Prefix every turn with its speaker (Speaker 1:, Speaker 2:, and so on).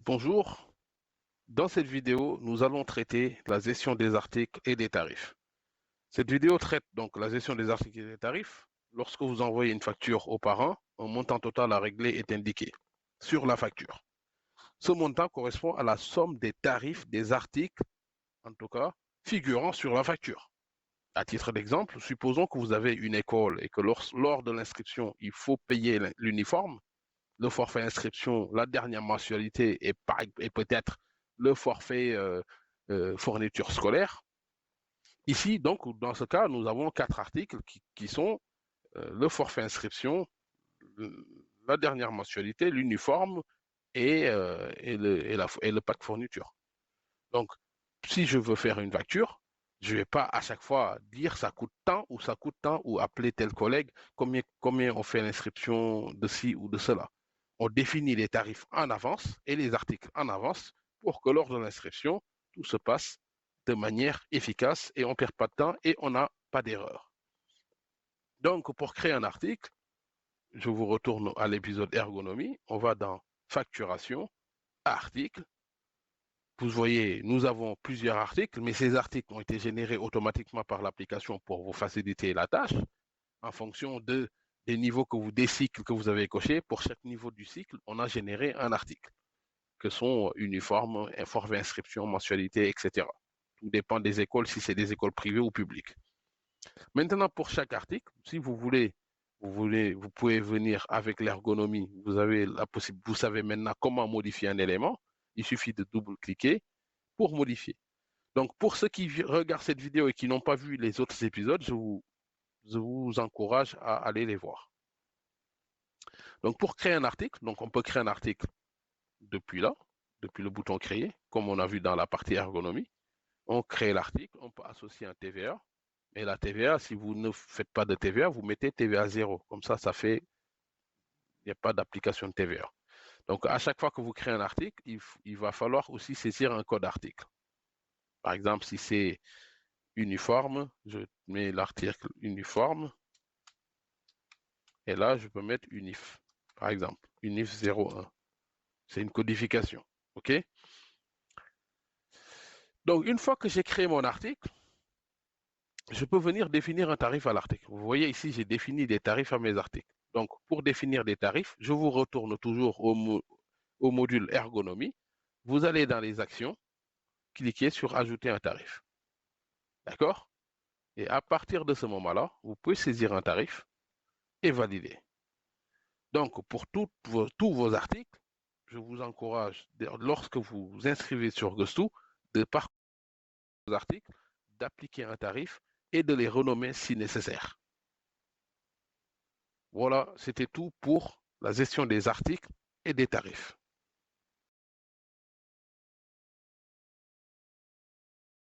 Speaker 1: Bonjour, dans cette vidéo, nous allons traiter la gestion des articles et des tarifs. Cette vidéo traite donc la gestion des articles et des tarifs. Lorsque vous envoyez une facture au parent, un montant total à régler est indiqué sur la facture. Ce montant correspond à la somme des tarifs des articles, en tout cas, figurant sur la facture. À titre d'exemple, supposons que vous avez une école et que lors de l'inscription, il faut payer l'uniforme, le forfait inscription, la dernière mensualité et peut-être le forfait fourniture scolaire. Ici, donc, dans ce cas, nous avons quatre articles qui sont le forfait inscription, la dernière mensualité, l'uniforme et le pack fourniture. Donc, si je veux faire une facture, je ne vais pas à chaque fois dire ça coûte tant ou ça coûte tant ou appeler tel collègue combien on fait l'inscription de ci ou de cela. On définit les tarifs en avance et les articles en avance pour que lors de l'inscription, tout se passe de manière efficace et on ne perd pas de temps et on n'a pas d'erreur. Donc, pour créer un article, je vous retourne à l'épisode ergonomie. On va dans facturation, article. Vous voyez, nous avons plusieurs articles, mais ces articles ont été générés automatiquement par l'application pour vous faciliter la tâche en fonction des niveaux des cycles que vous avez cochés. Pour chaque niveau du cycle, on a généré un article, que sont uniformes, forfait inscription, mensualité, etc. Tout dépend des écoles, si c'est des écoles privées ou publiques. Maintenant, pour chaque article, si vous pouvez venir avec l'ergonomie. Vous avez la possibilité, vous savez maintenant comment modifier un élément. Il suffit de double-cliquer pour modifier. Donc, pour ceux qui regardent cette vidéo et qui n'ont pas vu les autres épisodes, je vous encourage à aller les voir. Donc, pour créer un article, donc on peut créer un article depuis là, depuis le bouton créer, comme on a vu dans la partie ergonomie. On crée l'article, on peut associer un TVA. Et la TVA, si vous ne faites pas de TVA, vous mettez TVA 0. Comme ça fait, il n'y a pas d'application de TVA. Donc, à chaque fois que vous créez un article, il va falloir aussi saisir un code article. Par exemple, si c'est uniforme, je mets l'article uniforme. Et là, je peux mettre unif, par exemple, unif 01. C'est une codification. OK? Donc, une fois que j'ai créé mon article, je peux venir définir un tarif à l'article. Vous voyez ici, j'ai défini des tarifs à mes articles. Donc, pour définir des tarifs, je vous retourne toujours au module ergonomie. Vous allez dans les actions, cliquez sur ajouter un tarif. D'accord? Et à partir de ce moment-là, vous pouvez saisir un tarif et valider. Donc, pour tous vos articles, je vous encourage, lorsque vous vous inscrivez sur Gusto, de parcourir vos articles, d'appliquer un tarif et de les renommer si nécessaire. Voilà, c'était tout pour la gestion des articles et des tarifs.